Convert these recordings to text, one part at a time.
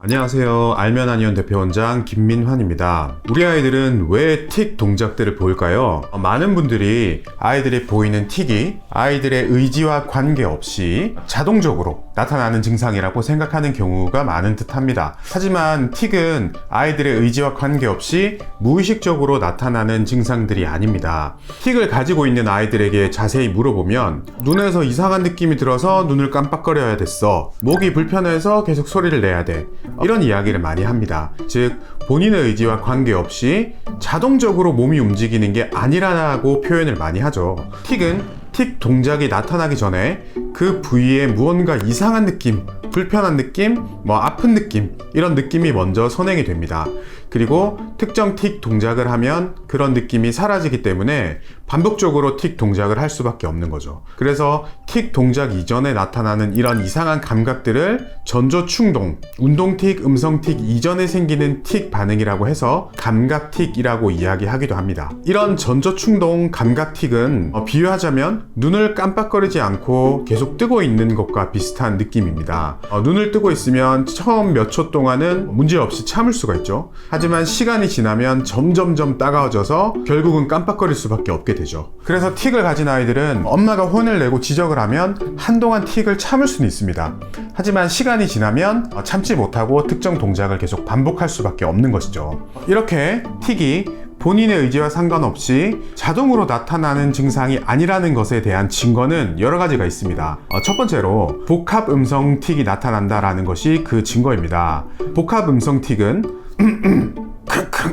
안녕하세요. 알면 아니온 대표원장 김민환입니다. 우리 아이들은 왜 틱 동작들을 보일까요? 많은 분들이 아이들이 보이는 틱이 아이들의 의지와 관계없이 자동적으로 나타나는 증상이라고 생각하는 경우가 많은 듯 합니다. 하지만 틱은 아이들의 의지와 관계없이 무의식적으로 나타나는 증상들이 아닙니다. 틱을 가지고 있는 아이들에게 자세히 물어보면 눈에서 이상한 느낌이 들어서 눈을 깜빡거려야 됐어. 목이 불편해서 계속 소리를 내야 돼. 이런 이야기를 많이 합니다. 즉 본인의 의지와 관계없이 자동적으로 몸이 움직이는 게 아니라고 표현을 많이 하죠. 틱은 틱 동작이 나타나기 전에 그 부위에 무언가 이상한 느낌, 불편한 느낌, 아픈 느낌, 이런 느낌이 먼저 선행이 됩니다. 그리고 특정 틱 동작을 하면 그런 느낌이 사라지기 때문에 반복적으로 틱 동작을 할 수밖에 없는 거죠. 그래서 틱 동작 이전에 나타나는 이런 이상한 감각들을 전조 충동, 운동 틱, 음성 틱 이전에 생기는 틱 반응이라고 해서 감각 틱이라고 이야기하기도 합니다. 이런 전조 충동 감각 틱은 비유하자면 눈을 깜빡거리지 않고 계속 뜨고 있는 것과 비슷한 느낌입니다. 눈을 뜨고 있으면 처음 몇 초 동안은 문제없이 참을 수가 있죠. 하지만 시간이 지나면 점점점 따가워져서 결국은 깜빡거릴 수밖에 없게 되죠. 그래서 틱을 가진 아이들은 엄마가 혼을 내고 지적을 하면 한동안 틱을 참을 수는 있습니다. 하지만 시간이 지나면 참지 못하고 특정 동작을 계속 반복할 수밖에 없는 것이죠. 이렇게 틱이 본인의 의지와 상관없이 자동으로 나타나는 증상이 아니라는 것에 대한 증거는 여러 가지가 있습니다. 첫 번째로 복합 음성 틱이 나타난다라는 것이 그 증거입니다. 복합 음성 틱은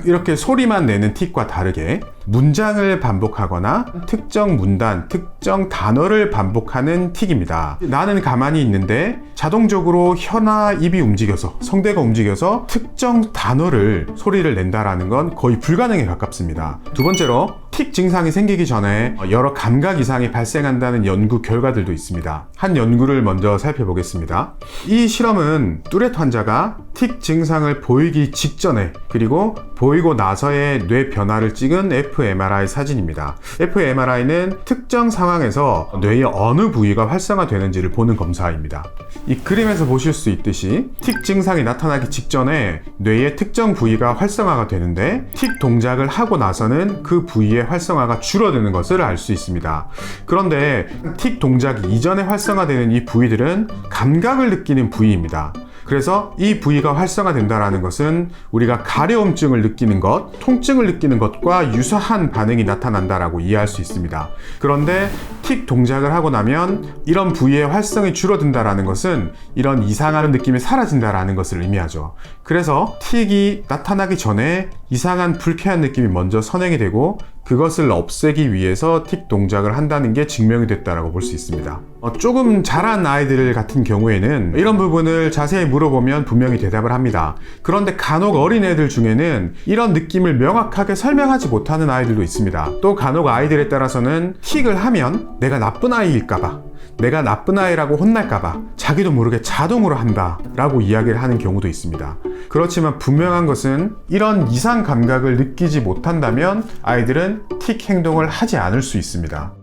이렇게 소리만 내는 틱과 다르게 문장을 반복하거나 특정 문단, 특정 단어를 반복하는 틱입니다. 나는 가만히 있는데 자동적으로 혀나 입이 움직여서, 성대가 움직여서 특정 단어를 소리를 낸다라는 건 거의 불가능에 가깝습니다. 두 번째로 틱 증상이 생기기 전에 여러 감각 이상이 발생한다는 연구 결과들도 있습니다. 한 연구를 먼저 살펴보겠습니다. 이 실험은 뚜렛 환자가 틱 증상을 보이기 직전에 그리고 보이고 나서의 뇌 변화를 찍은 fMRI 사진입니다. fMRI는 특정 상황에서 뇌의 어느 부위가 활성화되는지를 보는 검사입니다. 이 그림에서 보실 수 있듯이 틱 증상이 나타나기 직전에 뇌의 특정 부위가 활성화가 되는데 틱 동작을 하고 나서는 그 부위의 활성화가 줄어드는 것을 알 수 있습니다. 그런데 틱 동작 이전에 활성화되는 이 부위들은 감각을 느끼는 부위입니다. 그래서 이 부위가 활성화된다는 것은 우리가 가려움증을 느끼는 것, 통증을 느끼는 것과 유사한 반응이 나타난다라고 이해할 수 있습니다. 그런데 틱 동작을 하고 나면 이런 부위의 활성이 줄어든다는 것은 이런 이상한 느낌이 사라진다는 것을 의미하죠. 그래서 틱이 나타나기 전에 이상한 불쾌한 느낌이 먼저 선행이 되고 그것을 없애기 위해서 틱 동작을 한다는 게 증명이 됐다고 볼 수 있습니다. 조금 자란 아이들 같은 경우에는 이런 부분을 자세히 물어보면 분명히 대답을 합니다. 그런데 간혹 어린애들 중에는 이런 느낌을 명확하게 설명하지 못하는 아이들도 있습니다. 또 간혹 아이들에 따라서는 틱을 하면 내가 나쁜 아이일까봐, 내가 나쁜 아이라고 혼날까봐 자기도 모르게 자동으로 한다 라고 이야기를 하는 경우도 있습니다. 그렇지만 분명한 것은 이런 이상 감각을 느끼지 못한다면 아이들은 틱 행동을 하지 않을 수 있습니다.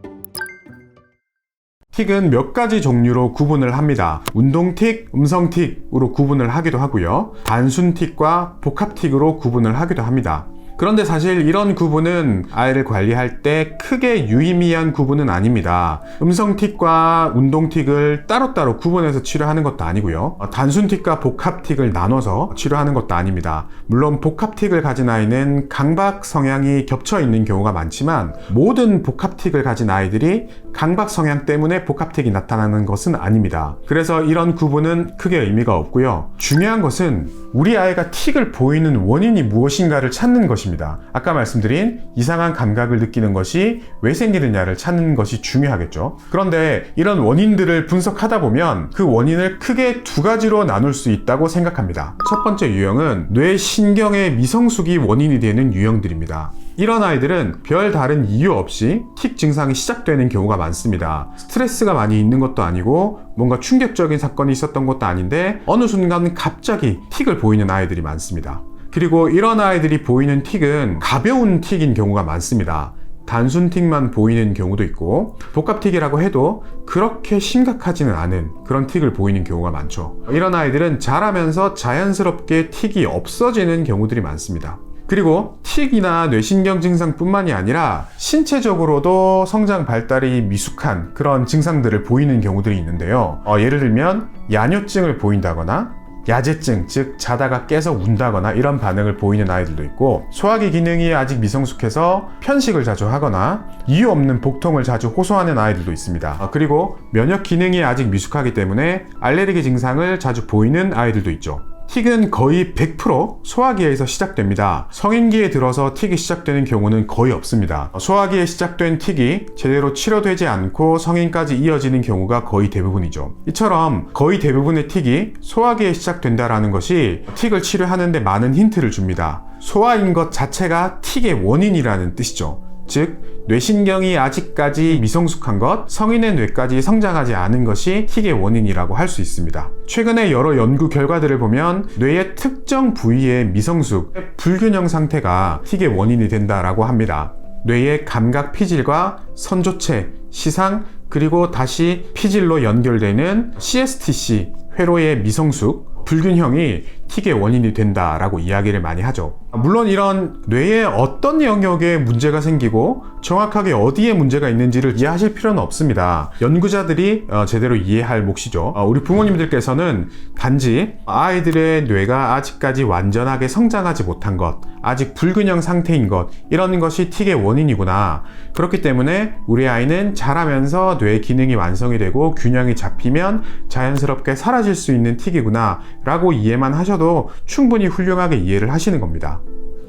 틱은 몇 가지 종류로 구분을 합니다. 운동 틱, 음성 틱으로 구분을 하기도 하고요. 단순 틱과 복합 틱으로 구분을 하기도 합니다. 그런데 사실 이런 구분은 아이를 관리할 때 크게 유의미한 구분은 아닙니다. 음성 틱과 운동 틱을 따로따로 구분해서 치료하는 것도 아니고요. 단순 틱과 복합 틱을 나눠서 치료하는 것도 아닙니다. 물론 복합 틱을 가진 아이는 강박 성향이 겹쳐 있는 경우가 많지만 모든 복합 틱을 가진 아이들이 강박 성향 때문에 복합 틱이 나타나는 것은 아닙니다. 그래서 이런 구분은 크게 의미가 없고요. 중요한 것은 우리 아이가 틱을 보이는 원인이 무엇인가를 찾는 것입니다. 아까 말씀드린 이상한 감각을 느끼는 것이 왜 생기느냐를 찾는 것이 중요하겠죠. 그런데 이런 원인들을 분석하다 보면 그 원인을 크게 두 가지로 나눌 수 있다고 생각합니다. 첫 번째 유형은 뇌 신경의 미성숙이 원인이 되는 유형들입니다. 이런 아이들은 별 다른 이유 없이 틱 증상이 시작되는 경우가 많습니다. 스트레스가 많이 있는 것도 아니고 뭔가 충격적인 사건이 있었던 것도 아닌데 어느 순간 갑자기 틱을 보이는 아이들이 많습니다. 그리고 이런 아이들이 보이는 틱은 가벼운 틱인 경우가 많습니다. 단순 틱만 보이는 경우도 있고, 복합틱이라고 해도 그렇게 심각하지는 않은 그런 틱을 보이는 경우가 많죠. 이런 아이들은 자라면서 자연스럽게 틱이 없어지는 경우들이 많습니다. 그리고 틱이나 뇌신경 증상뿐만이 아니라 신체적으로도 성장 발달이 미숙한 그런 증상들을 보이는 경우들이 있는데요. 예를 들면 야뇨증을 보인다거나 야제증, 즉 자다가 깨서 운다거나 이런 반응을 보이는 아이들도 있고, 소화기 기능이 아직 미성숙해서 편식을 자주 하거나 이유 없는 복통을 자주 호소하는 아이들도 있습니다. 그리고 면역 기능이 아직 미숙하기 때문에 알레르기 증상을 자주 보이는 아이들도 있죠. 틱은 거의 100% 소화기에서 시작됩니다. 성인기에 들어서 틱이 시작되는 경우는 거의 없습니다. 소화기에 시작된 틱이 제대로 치료되지 않고 성인까지 이어지는 경우가 거의 대부분이죠. 이처럼 거의 대부분의 틱이 소화기에 시작된다는 것이 틱을 치료하는 데 많은 힌트를 줍니다. 소화인 것 자체가 틱의 원인이라는 뜻이죠. 즉, 뇌신경이 아직까지 미성숙한 것, 성인의 뇌까지 성장하지 않은 것이 틱의 원인이라고 할 수 있습니다. 최근에 여러 연구 결과들을 보면 뇌의 특정 부위의 미성숙, 불균형 상태가 틱의 원인이 된다라고 합니다. 뇌의 감각 피질과 선조체, 시상, 그리고 다시 피질로 연결되는 CSTC, 회로의 미성숙, 불균형이 틱의 원인이 된다라고 이야기를 많이 하죠. 물론 이런 뇌의 어떤 영역에 문제가 생기고 정확하게 어디에 문제가 있는지를 이해하실 필요는 없습니다. 연구자들이 제대로 이해할 몫이죠. 우리 부모님들께서는 단지 아이들의 뇌가 아직까지 완전하게 성장하지 못한 것, 아직 불균형 상태인 것, 이런 것이 틱의 원인이구나. 그렇기 때문에 우리 아이는 자라면서 뇌 기능이 완성이 되고 균형이 잡히면 자연스럽게 사라질 수 있는 틱이구나 라고 이해만 하셔도 충분히 훌륭하게 이해를 하시는 겁니다.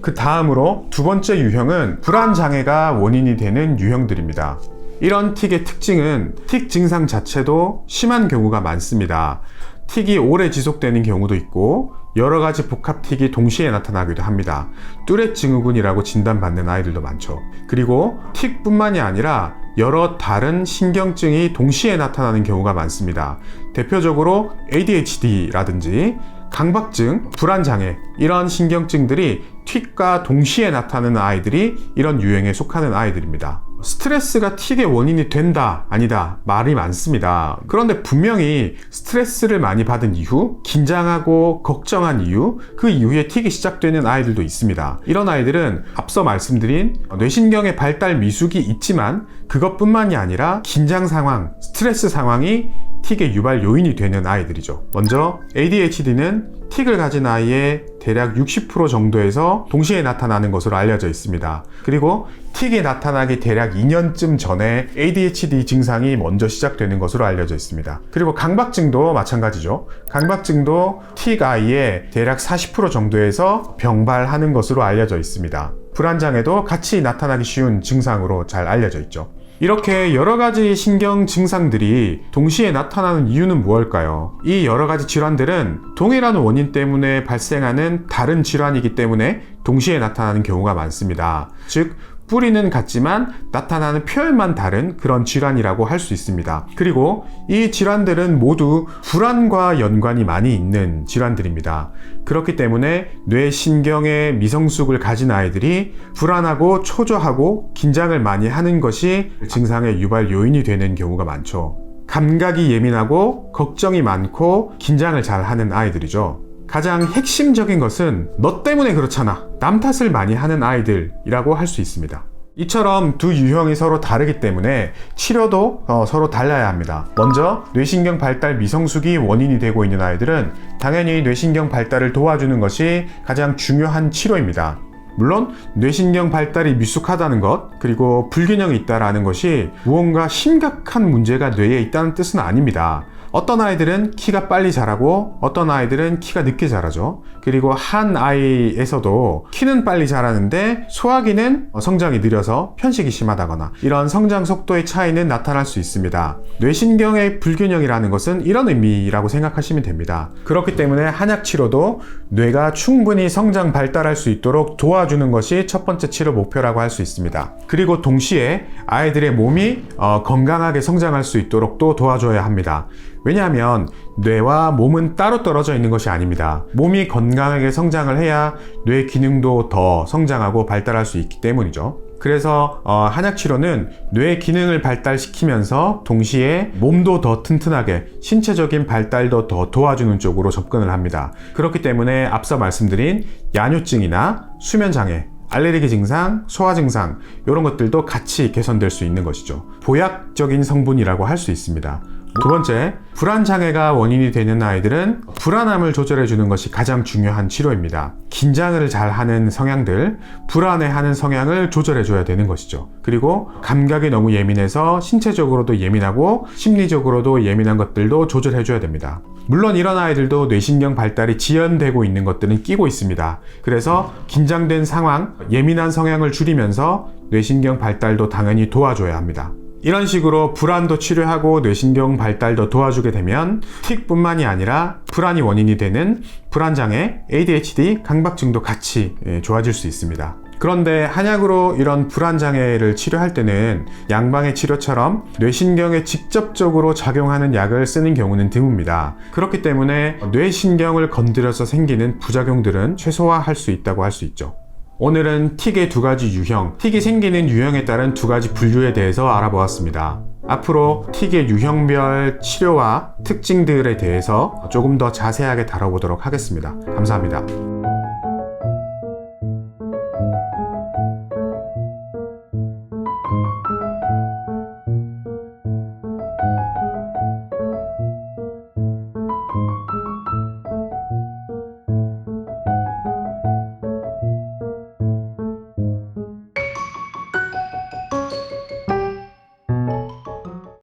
그 다음으로 두 번째 유형은 불안장애가 원인이 되는 유형들입니다. 이런 틱의 특징은 틱 증상 자체도 심한 경우가 많습니다. 틱이 오래 지속되는 경우도 있고 여러 가지 복합 틱이 동시에 나타나기도 합니다. 뚜렛 증후군이라고 진단받는 아이들도 많죠. 그리고 틱뿐만이 아니라 여러 다른 신경증이 동시에 나타나는 경우가 많습니다. 대표적으로 ADHD라든지 강박증, 불안장애, 이런 신경증들이 틱과 동시에 나타나는 아이들이 이런 유형에 속하는 아이들입니다. 스트레스가 틱의 원인이 된다, 아니다 말이 많습니다. 그런데 분명히 스트레스를 많이 받은 이후, 긴장하고 걱정한 이유, 그 이후에 틱이 시작되는 아이들도 있습니다. 이런 아이들은 앞서 말씀드린 뇌신경의 발달 미숙이 있지만 그것뿐만이 아니라 긴장 상황, 스트레스 상황이 틱의 유발 요인이 되는 아이들이죠. 먼저 ADHD는 틱을 가진 아이의 대략 60% 정도에서 동시에 나타나는 것으로 알려져 있습니다. 그리고 틱이 나타나기 대략 2년쯤 전에 ADHD 증상이 먼저 시작되는 것으로 알려져 있습니다. 그리고 강박증도 마찬가지죠. 강박증도 틱 아이의 대략 40% 정도에서 병발하는 것으로 알려져 있습니다. 불안장애도 같이 나타나기 쉬운 증상으로 잘 알려져 있죠. 이렇게 여러 가지 신경 증상들이 동시에 나타나는 이유는 무엇일까요? 이 여러 가지 질환들은 동일한 원인 때문에 발생하는 다른 질환이기 때문에 동시에 나타나는 경우가 많습니다. 즉, 뿌리는 같지만 나타나는 표현만 다른 그런 질환이라고 할 수 있습니다. 그리고 이 질환들은 모두 불안과 연관이 많이 있는 질환들입니다. 그렇기 때문에 뇌신경의 미성숙을 가진 아이들이 불안하고 초조하고 긴장을 많이 하는 것이 증상의 유발 요인이 되는 경우가 많죠. 감각이 예민하고 걱정이 많고 긴장을 잘 하는 아이들이죠. 가장 핵심적인 것은 너 때문에 그렇잖아, 남 탓을 많이 하는 아이들이라고 할 수 있습니다. 이처럼 두 유형이 서로 다르기 때문에 치료도 서로 달라야 합니다. 먼저 뇌신경 발달 미성숙이 원인이 되고 있는 아이들은 당연히 뇌신경 발달을 도와주는 것이 가장 중요한 치료입니다. 물론 뇌신경 발달이 미숙하다는 것, 그리고 불균형이 있다는 것이 무언가 심각한 문제가 뇌에 있다는 뜻은 아닙니다. 어떤 아이들은 키가 빨리 자라고 어떤 아이들은 키가 늦게 자라죠. 그리고 한 아이에서도 키는 빨리 자라는데 소화기는 성장이 느려서 편식이 심하다거나 이런 성장 속도의 차이는 나타날 수 있습니다. 뇌신경의 불균형이라는 것은 이런 의미라고 생각하시면 됩니다. 그렇기 때문에 한약 치료도 뇌가 충분히 성장 발달할 수 있도록 도와주는 것이 첫 번째 치료 목표라고 할 수 있습니다. 그리고 동시에 아이들의 몸이 건강하게 성장할 수 있도록 또 도와줘야 합니다. 왜냐하면 뇌와 몸은 따로 떨어져 있는 것이 아닙니다. 몸이 건강하게 성장을 해야 뇌 기능도 더 성장하고 발달할 수 있기 때문이죠. 그래서 한약 치료는 뇌 기능을 발달시키면서 동시에 몸도 더 튼튼하게 신체적인 발달도 더 도와주는 쪽으로 접근을 합니다. 그렇기 때문에 앞서 말씀드린 야뇨증이나 수면장애, 알레르기 증상, 소화 증상 이런 것들도 같이 개선될 수 있는 것이죠. 보약적인 성분이라고 할 수 있습니다. 두 번째, 불안장애가 원인이 되는 아이들은 불안함을 조절해 주는 것이 가장 중요한 치료입니다. 긴장을 잘 하는 성향들, 불안해하는 성향을 조절해 줘야 되는 것이죠. 그리고 감각이 너무 예민해서 신체적으로도 예민하고 심리적으로도 예민한 것들도 조절해 줘야 됩니다. 물론 이런 아이들도 뇌신경 발달이 지연되고 있는 것들은 끼고 있습니다. 그래서 긴장된 상황, 예민한 성향을 줄이면서 뇌신경 발달도 당연히 도와줘야 합니다. 이런 식으로 불안도 치료하고 뇌신경 발달도 도와주게 되면 틱뿐만이 아니라 불안이 원인이 되는 불안장애, ADHD, 강박증도 같이 좋아질 수 있습니다. 그런데 한약으로 이런 불안장애를 치료할 때는 양방의 치료처럼 뇌신경에 직접적으로 작용하는 약을 쓰는 경우는 드뭅니다. 그렇기 때문에 뇌신경을 건드려서 생기는 부작용들은 최소화할 수 있다고 할 수 있죠. 오늘은 틱의 두 가지 유형, 틱이 생기는 유형에 따른 두 가지 분류에 대해서 알아보았습니다. 앞으로 틱의 유형별 치료와 특징들에 대해서 조금 더 자세하게 다뤄보도록 하겠습니다. 감사합니다.